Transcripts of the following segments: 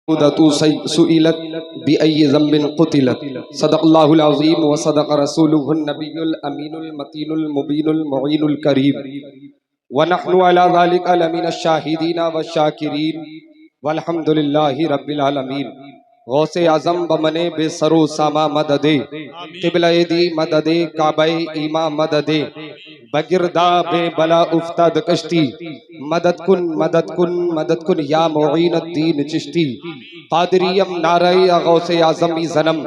सुइलत बिअय्यि ज़ंबिन क़ुतिलत सदक़ल्लाहुल अज़ीम व सदक़ रसूलुहुन नबियुल अमीनुल मतीनुल मुबीनुल मुईनुल करीम व नहनु अला ज़ालिका लमिनश शाहिदीन व शाकिरीन वल्हम्दुलिल्लाहि रब्बिल आलमीन। गौसे आज़म बमने बेसरो सामा मददे क़िबले दी मददे काबे ईमा मददे बगिरदा बे बला उफ्ताद कश्ती मदद कुन या मुईनुद्दीन चिश्ती कादरियम नारई गौसे आज़म ई ज़नम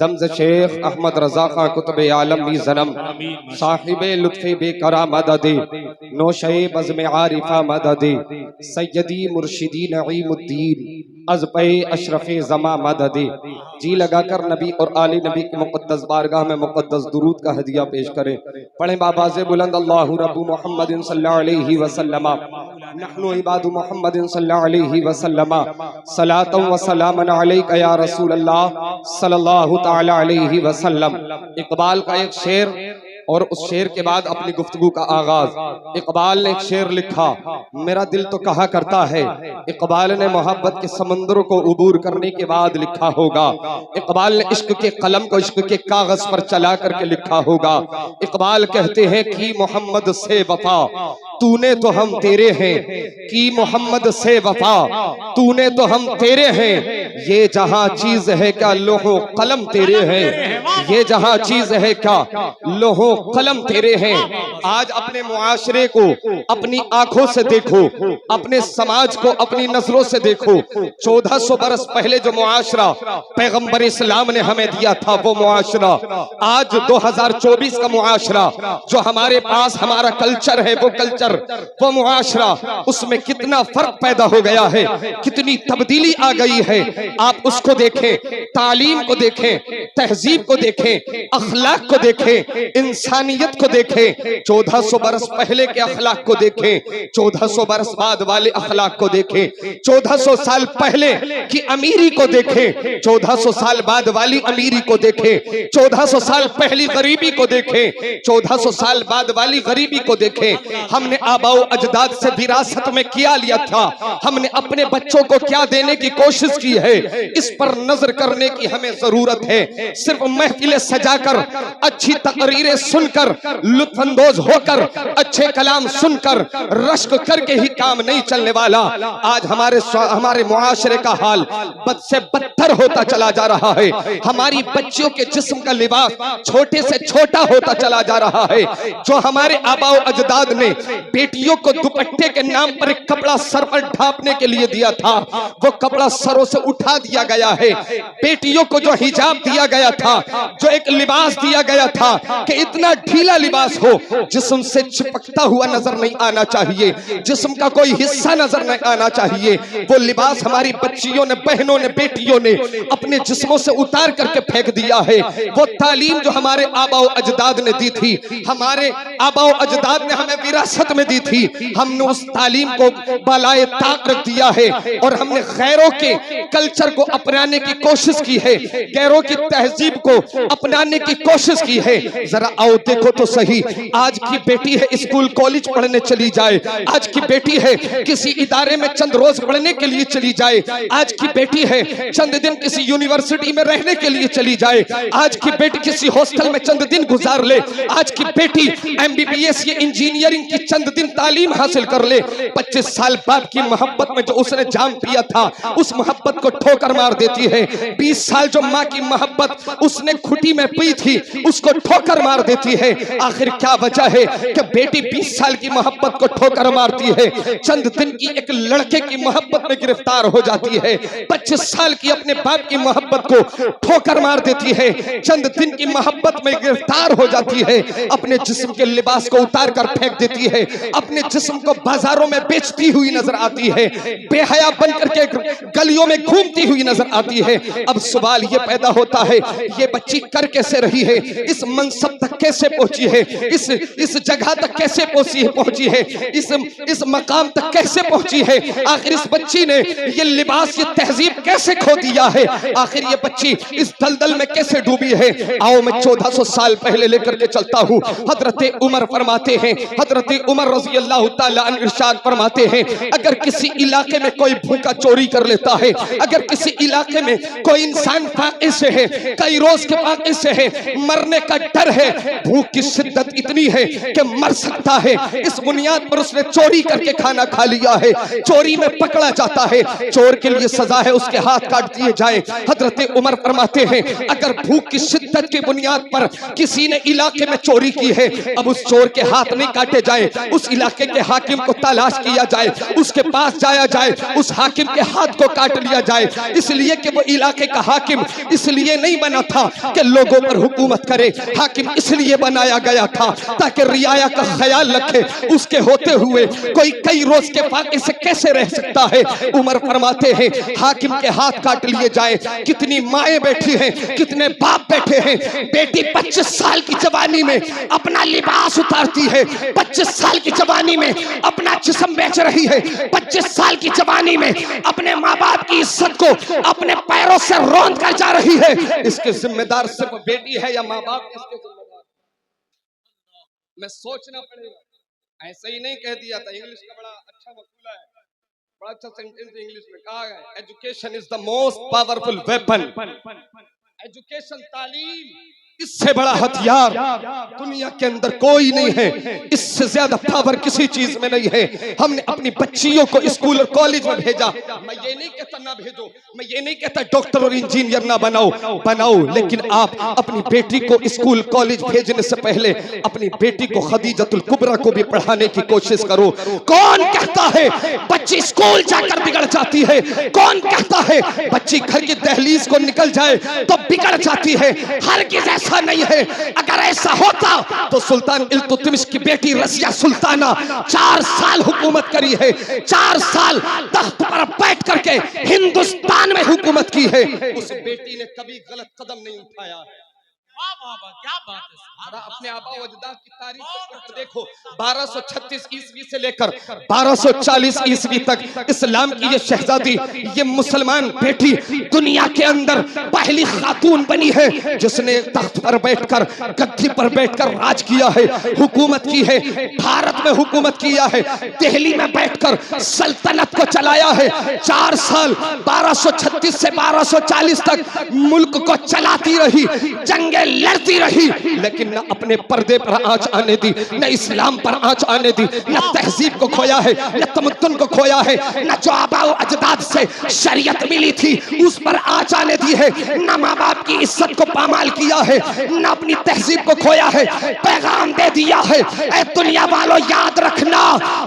दम्ज़ शेख अहमद रज़ा खां कुतुब आलम ई ज़नम साहिबे लुत्फ़े बेकरा मददे नौशे बज़्म आरिफा मददे सय्यदी मुर्शिदी नईमुद्दीन अज़पे अशरफ़े ज़मा मददे। जी लगाकर नबी और आले नबी की मुक़द्दस बारगाह में मुक़द्दस दुरूद का हदिया पेश करें। पढ़ें बाबाज़े बुलंद अल्लाहु रब्बु मुहम्मदिन सल्लल्लाहु अलैहि वसल्लम नहनु इबादु मुहम्मदिन सल्लल्लाहु अलैहि वसल्लम सलातन व सलामन अलैका या रसूल अल्लाह सल्लल्लाहु तआला अलैहि वसल्लम। इक़बाल का एक शेर और उस शेर के बाद अपनी गुफ्तगू का आगाज। इक़बाल ने एक शेर लिखा, मेरा दिल तो कहा करता है। इक़बाल ने मोहब्बत के समंदरों को उबूर करने के बाद लिखा होगा। इक़बाल ने इश्क के कलम को इश्क के कागज पर चला करके लिखा होगा। इक़बाल कहते हैं कि मोहम्मद से वफा तूने तो हम तेरे हैं, कि मोहम्मद से वफा तूने तो हम तेरे हैं। ये जहां चीज है क्या लोहो कलम तेरे हैं, ये जहां चीज है क्या लोहो कलम तेरे हैं। आज अपने मुआशरे को अपनी आंखों से देखो, अपने समाज को अपनी नजरों से देखो। 1400 बरस पहले जो मुआशरा पैगंबर इस्लाम ने हमें दिया था वो मुआशरा आज 2024 का मुआशरा जो हमारे पास हमारा कल्चर है, वो कल्चर वो मुआशरा, उसमें कितना फर्क पैदा हो गया है, कितनी तब्दीली आ गई है। आप उसको देखें, तालीम को देखें, तहजीब को देखें, अखलाक को देखें, इंसानियत को देखें। 1400 बरस पहले के अखलाक को देखें, 1400 बरस बाद वाले अखलाक को देखें, 1400 साल पहले की अमीरी को देखें, 1400 साल बाद वाली अमीरी को देखें, 1400 साल पहली गरीबी को देखें, 1400 साल बाद वाली गरीबी को देखें। हमने आबाओ अजदाद से विरासत में क्या लिया था, हमने अपने बच्चों को क्या देने की कोशिश की है, इस पर नजर करने की हमें जरूरत है। सिर्फ महफिलें सजाकर, अच्छी तकरीरें सुनकर, लुत्फानंदोज होकर, अच्छे कलाम सुनकर, रश्क करके ही काम नहीं चलने वाला। आज हमारे मुआशरे का हाल बद से बदतर होता चला जा रहा है। हमारी बच्चियों के जिस्म का लिबास छोटे से छोटा होता चला जा रहा है। जो हमारे आबाओ अजदाद ने बेटियों को दुपट्टे के नाम पर एक कपड़ा सर पर ढांपने के लिए दिया था, वो कपड़ा सरों से उठा दिया गया है। बेटियों को जो हिजाब दिया गया था, जो एक लिबास दिया गया था कि इतना ढीला लिबास हो, जिस्म से चिपकता हुआ नजर नहीं आना चाहिए, जिस्म का कोई हिस्सा नजर नहीं आना चाहिए, वो लिबास हमारी बच्चियों ने, बहनों ने, बेटियों ने अपने जिस्मों से उतार करके फेंक दिया है। वो तालीम जो हमारे आबाओ अजदाद ने दी थी, हमारे आबाओ अजदाद ने हमें विरासत में दी थी, हमने उस तालीम को बालाए ताक रख दिया है और हमने गैरों के कल्चर को अपनाने की कोशिश की है, गैरों की तहजीब को अपनाने की कोशिश की है। जरा आओ देखो तो सही, आज की बेटी है स्कूल कॉलेज पढ़ने चली जाए, आज की बेटी है किसी इदारे में चंद रोज पढ़ने के लिए चली जाए, आज की बेटी है चंद दिन किसी यूनिवर्सिटी में रहने के लिए चली जाए, आज की बेटी किसी हॉस्टल में चंद दिन गुजार ले, आज की बेटी MBBS या इंजीनियरिंग की चंद दिन तालीम हासिल कर ले। 25 साल बाद की मोहब्बत में जो उसने जाम पिया था, उस मोहब्बत को ठोकर मार देती है। 20 साल जो माँ की मोहब्बत उसने खुटी में पी थी, उसको ठोकर मार देती है। आखिर क्या वजह है कि बेटी 20 साल की मोहब्बत को ठोकर मारती है, चंद दिन की एक लड़के की मोहब्बत में गिरफ्तार हो जाती है। 25 साल की अपने बाप की मोहब्बत को ठोकर मार देती है, चंद दिन की मोहब्बत में गिरफ्तार हो जाती है, अपने जिस्म के लिबास को उतार कर फेंक देती है, अपने जिस्म को बाजारों में बेचती हुई नजर आती है, बेहया बनकर के गलियों में घूमती हुई नजर आती है। अब सवाल ये पैदा होता है, ये बच्ची कर कैसे रही है, इस मनसब तक कैसे पहुंची है, इस जगह तक कैसे पहुंची है, इस मकाम तक कैसे पहुंची है। आखिर इस बच्ची ने ये लिबास, ये तहजीब कैसे खो दिया है, आखिर ये बच्ची इस दलदल में कैसे डूबी है। आओ मैं 1400 साल पहले लेकर के चलता हूँ। हजरत उमर फरमाते हैं, हजरत उमर रज़ी अल्लाह ताला अन्हु इरशाद फरमाते हैं, अगर किसी इलाके में कोई भूखा चोरी कर लेता है, अगर अगर किसी इलाके में कोई इंसान फाके से है, कई रोज के फाके से है, मरने का डर है, भूख की शिद्दत इतनी है कि मर सकता है, इस बुनियाद पर उसने चोरी करके खाना खा लिया है, चोरी में पकड़ा जाता है, चोर के लिए सजा है उसके हाथ काट दिए जाए। हजरत उमर फरमाते हैं अगर भूख की शिद्दत की बुनियाद पर किसी ने इलाके में चोरी की है, अब उस चोर के हाथ नहीं काटे जाए, उस इलाके के हाकिम को तलाश किया जाए, उसके पास जाया जाए, उस हाकिम के हाथ को काट लिया जाए, इसलिए कि वो इलाके का हाकिम इसलिए नहीं बना था कि लोगों पर हुकूमत करे, हाकिम इसलिए बनाया गया था ताकि रियाया का ख्याल रखे। उसके होते हुए कोई कई रोज के फाके से कैसे रह सकता है? उमर फरमाते हैं हाकिम के हाथ काट लिए जाए। कितनी माएं बैठी हैं, कितने बाप बैठे हैं, बेटी 25 साल की जवानी में अपना लिबास उतारती है, 25 साल की जवानी में अपना जिस्म बेच रही है, 25 साल की जवानी में अपने माँ बाप की इज्जत को अपने पैरों से रौंद कर जा रही है। इसके जिम्मेदार सिर्फ बेटी है या माँ बाप? इसके जिम्मेदार मैं सोचना पड़ेगा। ऐसे ही नहीं कह दिया था। इंग्लिश का बड़ा अच्छा मकूला है, बड़ा अच्छा सेंटेंस इंग्लिश में कहा है, education is the most powerful weapon. Education, तालीम, इससे बड़ा हथियार दुनिया के अंदर कोई नहीं है, इससे ज्यादा पावर किसी चीज में नहीं है। हमने अपनी बच्चियों को स्कूल और कॉलेज में भेजा। मैं ये नहीं कहता ना भेजो, मैं ये नहीं कहता डॉक्टर और इंजीनियर ना बनाओ, लेकिन आप अपनी बेटी को स्कूल कॉलेज भेजने से पहले अपनी बेटी को खदीजतुल कुबरा को भी पढ़ाने की कोशिश करो। कौन कहता है बच्ची स्कूल जाकर बिगड़ जाती है? कौन कहता है बच्ची घर की दहलीज को निकल जाए तो बिगड़ जाती है? हरगिज़ ऐसा नहीं है। अगर ऐसा होता तो सुल्तान इल्तुतमिश की बेटी रसिया सुल्ताना 4 साल हुकूमत करी है, 4 साल तख्त पर बैठ करके हिंदुस्तान में हुकूमत की है। उस बेटी ने कभी गलत कदम नहीं उठाया है। क्या बात है। अपने आबा व अजदाद की तारीख को देखो, 1236 ईस्वी से लेकर 1240 ईस्वी तक इस्लाम की ये शहजादी, ये मुसलमान बेटी दुनिया के अंदर पहली खातून बनी है जिसने तख्त पर बैठकर, गद्दी पर बैठकर राज किया है, हुकूमत की है, भारत में हुकूमत किया है, दिल्ली में बैठकर सल्तनत को चलाया है। 4 साल 1236 से 1240 तक मुल्क को चलाती रही, जंगे लड़ती रही, लेकिन न अपने पर्दे पर आंच आने दी, न इस्लाम पर आंच आने दी, न तहजीब को खोया है, न तमद्दुन को खोया है, न जो आबा व अजदाद से शरीयत मिली थी उस पर आंच आने दी है, न माँ बाप की इज्जत को पामाल किया है, न अपनी तहजीब को खोया है। पैगाम दे दिया है, ऐ दुनिया वालों याद रखना,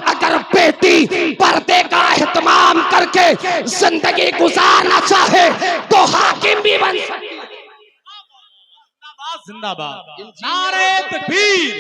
अगर बेटी पर्दे का एहतमाम करके जिंदगी गुजारना चाहे तो हाकिम भी बन सकती है। जिंदाबाद, नारे तकबीर,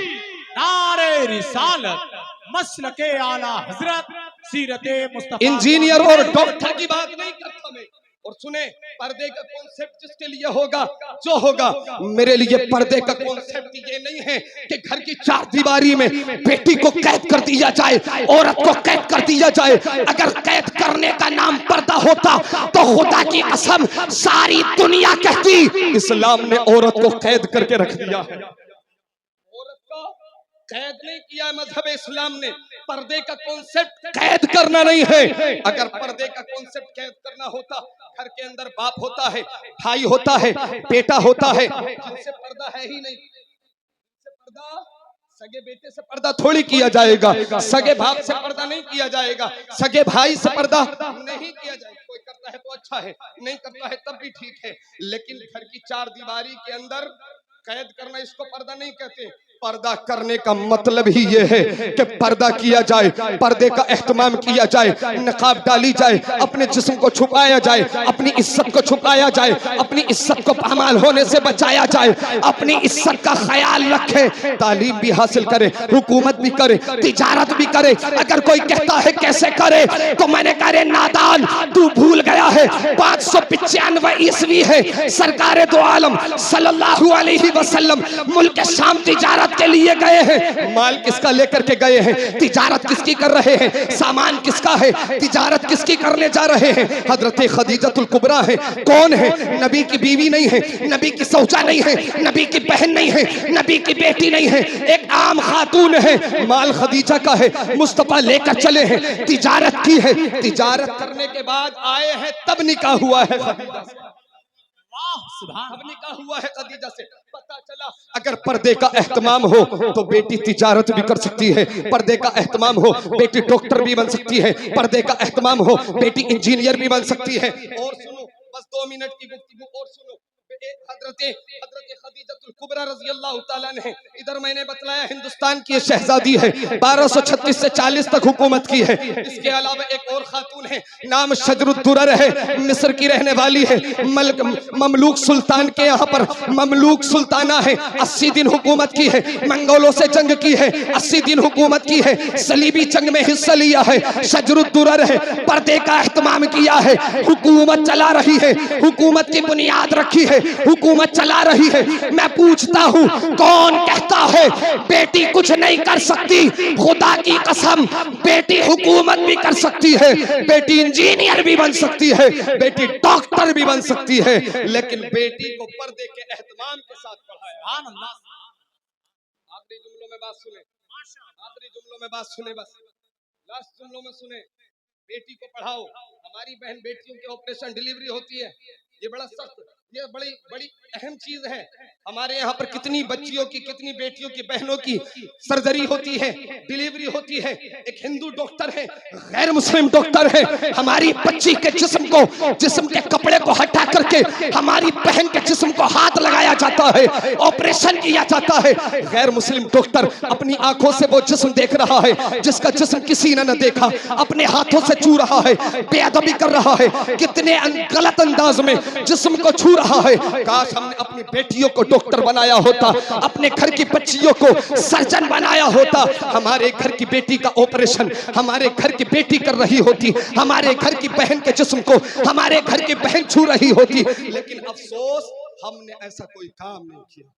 नारे रिसालत, मसलके आला हजरत, सीरते मुस्तफा। इंजीनियर और डॉक्टर की बात नहीं करता मैं। और सुने, पर्दे का कॉन्सेप्ट जिसके लिए होगा जो होगा, मेरे लिए पर्दे का कॉन्सेप्ट ये नहीं है कि घर की 4 दीवारी में बेटी को कैद कर दिया जाए, औरत को कैद कर दिया जाए। अगर कैद करने का नाम पर्दा होता तो खुदा की कसम सारी दुनिया कहती इस्लाम ने औरत को कैद करके रख दिया है। औरत को कैद नहीं किया मजहब इस्लाम ने। पर्दे का कॉन्सेप्ट कैद करना नहीं है। अगर पर्दे का कॉन्सेप्ट कैद करना होता, घर के अंदर बाप होता है, भाई होता है, बेटा होता है, जिनसे पर्दा है ही नहीं, पर्दा सगे बेटे से पर्दा थोड़ी किया जाएगा, सगे बाप से पर्दा नहीं किया जाएगा, सगे भाई से पर्दा नहीं किया जाएगा। कोई करता है तो अच्छा है, नहीं करता है तब भी ठीक है, लेकिन घर की 4 दीवारी के अंदर कैद करना, इसको पर्दा नहीं कहते। पर्दा करने का मतलब ही ये है कि पर्दा किया जाए, पर्दे का एहतमाम किया जाए, नकाब डाली जाए, अपने जिस्म को छुपाया जाए, अपनी इज्जत को छुपाया जाए, अपनी इज्जत को पामाल होने से बचाया जाए, अपनी इज्जत का ख्याल रखे, तालीम भी हासिल करे, हुकूमत भी करे, तिजारत भी करे। अगर कोई कहता है कैसे करे तो मैंने कहा नादान, तू भूल गया है 595 ईस्वी है, सरकारे दो आलम सल्लल्लाहु अलैहि वसल्लम मुल्क शाम तिजारत के लिए गए हैं। माल किसका लेकर के गए हैं? तिजारत किसकी कर रहे हैं? सामान किसका है? तिजारत किसकी करने जा रहे हैं? हजरत खदीजतुल कुबरा है। कौन है? नबी की बीवी नहीं है, नबी की सौजा नहीं है, नबी की बहन नहीं है, नबी की बेटी नहीं है, एक आम खातून है। माल खदीजा का है, मुस्तफा लेकर चले हैं, तिजारत की है। तिजारत करने के बाद आए हैं तब निकाह हुआ हुआ है खदीजा से, वाह सुभान अब निकाह हुआ है खदीजा से। पता चला अगर पर्दे का एहतमाम हो तो बेटी तिजारत भी कर सकती है, पर्दे का एहतमाम हो बेटी डॉक्टर भी बन सकती है, पर्दे का एहतमाम हो बेटी इंजीनियर भी बन सकती है। और सुनो, बस 2 मिनट की गुफ्तगू और सुनो। हजरत खदीजतुल कुबरा रज़ी अल्लाह ताला ने, इधर मैंने बतलाया हिंदुस्तान की शहजादी है, 1236 से 40 तक हुकूमत की है। इसके अलावा एक और खातून है, नाम शजरुद्दुरर है, मिस्र की रहने वाली है, ममलूक सुल्तान के यहाँ पर ममलूक सुल्ताना है, 80 दिन हुकूमत की है, मंगोलों से जंग की है, 80 दिन हुकूमत की है, सलीबी जंग में हिस्सा लिया है, शजरुद्दुरर है, पर्दे का एहतमाम किया है, हुकूमत चला रही है, हुकूमत की बुनियाद रखी है, हुकूमत चला रही है। मैं पूछता हूँ, कौन कहता है बेटी कुछ नहीं कर सकती? खुदा की कसम, बेटी हुकूमत भी कर सकती है, बेटी इंजीनियर भी बन सकती है, बेटी डॉक्टर भी बन सकती है, लेकिन बेटी को पर्दे के एहतमाम के साथ पढ़ाया। सुभान अल्लाह। आखिरी जुमलों में बात सुने, आखिरी जुमलों में बात सुने, बस लास्ट जुमलों में सुने। बेटी को पढ़ाओ। हमारी बहन बेटियों की ऑपरेशन डिलीवरी होती है, ये बड़ा सख्त, ये बड़ी बड़ी अहम चीज है। हमारे यहाँ पर कितनी बच्चियों की, कितनी बेटियों की, बहनों की सर्जरी होती है, डिलीवरी होती है। एक हिंदू डॉक्टर है, गैर मुस्लिम डॉक्टर है, हमारी बच्ची के जिस्म को, जिस्म के कपड़े को हटा करके हमारी बहन के जिस्म को हाथ लगाया जाता है, ऑपरेशन किया जाता है। गैर मुस्लिम डॉक्टर अपनी आंखों से वो जिस्म देख रहा है जिसका जिस्म किसी ने न देखा, अपने हाथों से छू रहा है, बेअदबी कर रहा है, कितने गलत अंदाज में जिस्म को छू रहा है। काश हमने अपनी बेटियों को डॉक्टर बनाया होता, अपने घर की बच्चियों को सर्जन बनाया होता। हमारे घर की बेटी का ऑपरेशन हमारे घर की बेटी कर रही होती, हमारे घर की बहन के जिस्म को हमारे घर की बहन छू रही होती। लेकिन अफसोस, हमने ऐसा कोई काम नहीं किया,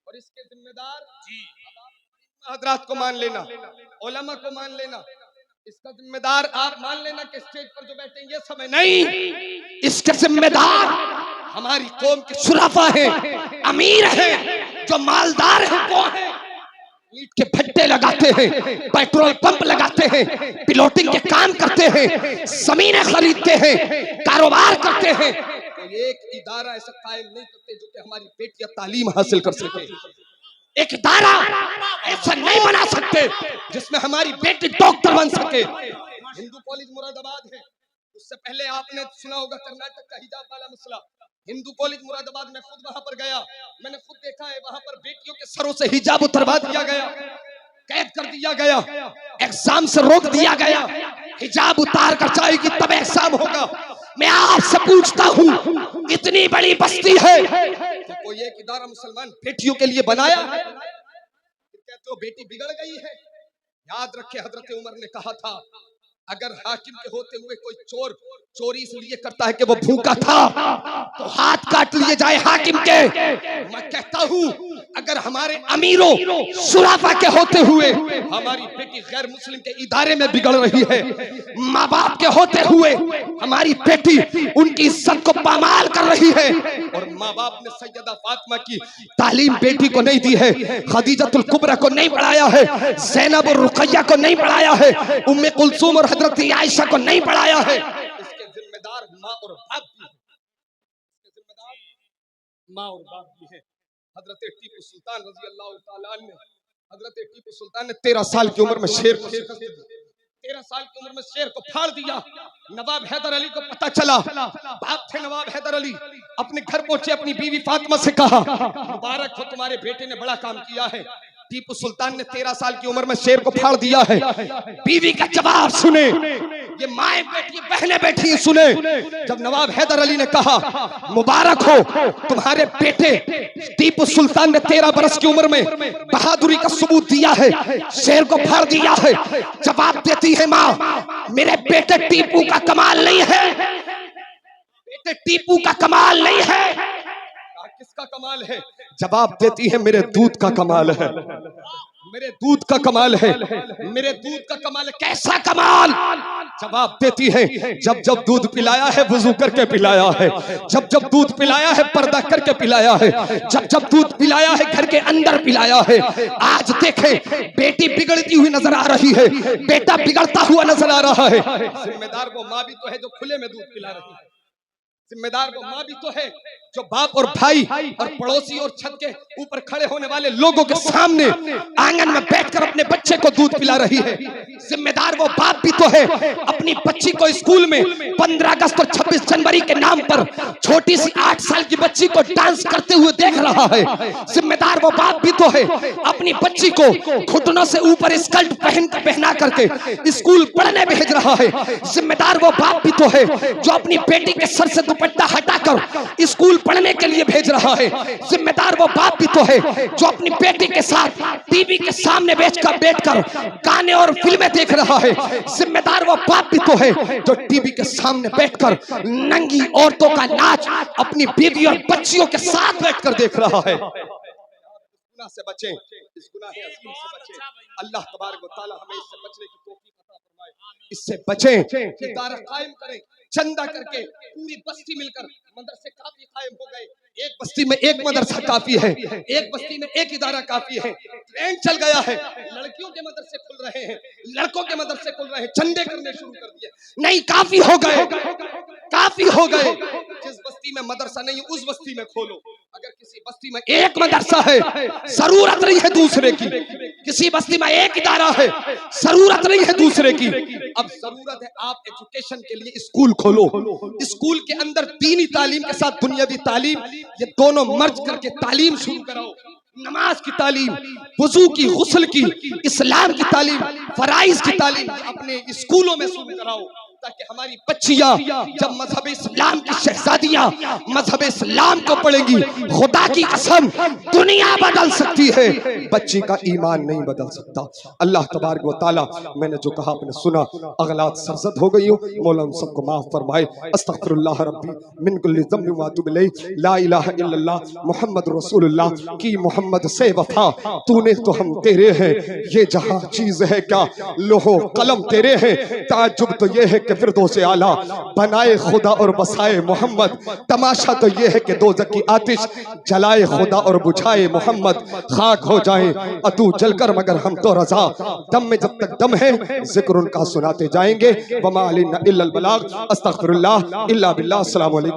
और इसके जिम्मेदार जी हजरात को मान लेना, उलमा को मान लेना, इसका जिम्मेदार आप मान लेना कि स्टेज पर जो बैठे ये समय नहीं, इसके जिम्मेदार हमारी कौम के शुराफा है, अमीर है, जो मालदार है, वो है। ईंट के भट्टे लगाते हैं, पेट्रोल पंप लगाते हैं, पिलोटिंग के काम करते हैं, जमीनें खरीदते हैं, कारोबार करते हैं, तो एक इदारा ऐसा कायम नहीं करते जो कि हमारी बेटियां तालीम हासिल कर सके। एक इदारा ऐसा नहीं बना सकते जिसमें हमारी बेटी डॉक्टर बन सके। हिंदू कॉलेज मुरादाबाद है, उससे पहले आपने सुना होगा कर्नाटक का हिजाब वाला मसला। हिंदू कॉलेज मुरादाबाद में खुद वहां पर गया, मैंने खुद देखा है, वहां पर बेटियों के सरों से हिजाब उतरवा दिया गया, कैद कर दिया गया, एग्जाम से रोक दिया गया, हिजाब उतार कर जाएगी तब एग्जाम होगा। मैं आपसे पूछता हूँ, इतनी बड़ी बस्ती है तो कोई एक इदारा मुसलमान बेटियों के लिए बनाया है? कहते हो बेटी बिगड़ गई है। याद रखे, हजरत उमर ने कहा था, अगर हाकिम के होते हुए कोई चोर चोरी इसलिए करता है कि वो भूखा था तो हाथ काट लिए जाए हाकिम के। मैं कहता हूँ, अगर हमारे अमीरों शुराफा के होते हुए हमारी बेटी गैर मुस्लिम के इदारे में बिगड़ रही है, माँ बाप के होते हुए हमारी बेटी उनकी इज्जत को पामाल कर रही है, और माँ बाप ने सैयदा फातिमा की तालीम बेटी को नहीं दी है, खदीजतुल कुबरा को नहीं पढ़ाया है, ज़ैनब और रुकैया को नहीं पढ़ाया है, उम्मे कुलसूम और हजरत आयशा को नहीं पढ़ाया है, इसके जिम्मेदार माँ और बाप भी है, इसके जिम्मेदार माँ और बाप भी है। हजरत टीपू सुल्तान रज़ी अल्लाह तआला अन्हु, हजरत टीपू सुल्तान ने 13 साल की उम्र में शेर को 13 साल की उम्र में शेर को फाड़ दिया। नवाब हैदर अली को पता चला, बाप थे नवाब हैदर अली, अपने घर पहुंचे, अपनी बीवी फातिमा से कहा, मुबारक हो तुम्हारे बेटे ने बड़ा काम किया है। टीपू सुल्तान ने 13 साल की उम्र में शेर को फाड़ दिया है। बीवी का जवाब सुने, ये माएं बैठी बहनें बैठी सुने। जब नवाब हैदर अली ने कहा, मुबारक हो तुम्हारे बेटे टीपू सुल्तान ने 13 बरस की उम्र में बहादुरी का सबूत दिया है, शेर को फाड़ दिया है। जवाब देती है माँ, मेरे बेटे टीपू का कमाल नहीं है, बेटे टीपू का कमाल नहीं है। किसका कमाल है? जवाब देती है, मेरे दूध का कमाल है, मेरे दूध का कमाल है, मेरे दूध का कमाल है। कैसा कमाल? जवाब देती है, जब जब दूध पिलाया है वुजू करके पिलाया है, जब जब दूध पिलाया है पर्दा करके पिलाया है, जब जब दूध पिलाया है घर के अंदर पिलाया है। आज देखे, बेटी बिगड़ती हुई नजर आ रही है, बेटा बिगड़ता हुआ नजर आ रहा है। जिम्मेदार वो माँ भी तो है जो खुले में दूध पिला रही है। जिम्मेदार वो माँ भी तो है जो बाप और भाई और पड़ोसी और छत के ऊपर खड़े होने वाले लोगों के सामने आंगन में बैठकर अपने बच्चे को दूध पिला रही है। जिम्मेदार वो बाप भी तो है अपनी बच्ची को स्कूल में 15 अगस्त और 26 जनवरी के नाम पर छोटी सी 8 साल की बच्ची को डांस करते हुए देख रहा है। जिम्मेदार वो बाप भी तो है अपनी बच्ची को घुटनों से ऊपर स्कर्ट पहना करके स्कूल पढ़ने भेज रहा है। जिम्मेदार वो बाप भी तो है जो अपनी बेटी के सर से दुपट्टा हटाकर स्कूल पढ़ने के लिए भेज रहा है। जिम्मेदार वो बाप भी तो है जो अपनी बेटी के साथ टीवी के सामने बैठकर गाने और फिल्में देख रहा है। जिम्मेदार वो बाप भी तो है जो टीवी के सामने बैठकर नंगी औरतों का नाच अपनी बीवी और बच्चियों के साथ बैठकर देख रहा है। गुनाह से बचें, इस गुनाह अज़ीम से बचें। अल्लाह तबारक व तआला हमें इससे बचने की तौफीक अता फरमाए। इससे बचें, इदारा कायम करें, चंदा करके पूरी बस्ती मिलकर मदरसे काफी कायम हो गए। एक बस्ती में एक मदरसा काफी है, एक बस्ती में एक इदारा काफी है। ट्रेंड चल गया है, लड़कियों के मदरसे खुल रहे हैं, लड़कों के मदरसे खुल रहे हैं, चंदे करने शुरू कर दिए। नहीं, काफी हो गए, काफी हो गए। जिस बस्ती में मदरसा नहीं उस बस्ती में खोलो। अगर किसी बस्ती में एक मदरसा है, जरूरत नहीं है दूसरे की। किसी बस्ती में एक इदारा है, जरूरत नहीं है दूसरे की। अब जरूरत है आप एजुकेशन के लिए स्कूल खोलो। स्कूल के अंदर दीनी तालीम के साथ दुनियावी तालीम, ये दोनों मर्ज करके तालीम शुरू कराओ। नमाज की तालीम, वुजू की, गुस्ल की, इस्लाम की तालीम, फराइज की तालीम अपने स्कूलों में शुरू कराओ, ताकि हमारी बच्चियां जब मजहब इस्लाम की शहजादियां मजहब इस्लाम को पढ़ेंगी, खुदा की कसम दुनिया बदल सकती है, बच्ची का ईमान नहीं बदल सकता। अल्लाह तबारक व तआला, मैंने जो कहा आपने सुना, अगलात सरजद हो गई हो, मौला हम सबको माफ फरमाए। अस्तगफिरुल्लाह रब्बी मिन कुल्ली ज़म्बिन व अतूबु इलैह, ला इलाहा इल्लल्लाह मुहम्मद रसूलुल्लाह की मोहम्मद से वफा, तूने तो हम तेरे हैं, ये जहां चीज है क्या लोहो कलम तेरे हैं। ताजुब तो ये है कि फिरदौस आला बनाए खुदा और बसाए मोहम्मद, तमाशा तो ये है कि दोज़ख की आतिश जलाए खुदा और बुझाए मोहम्मद। खाक हो जाएं अतू जलकर मगर हम तो रजा, दम में जब तक दम है जिक्र उनका सुनाते जाएंगे। वमा अलैना इल्लल बलाग। अस्तगफिरुल्लाह इल्ला बिल्लाह। अस्सलामु अलैकुम।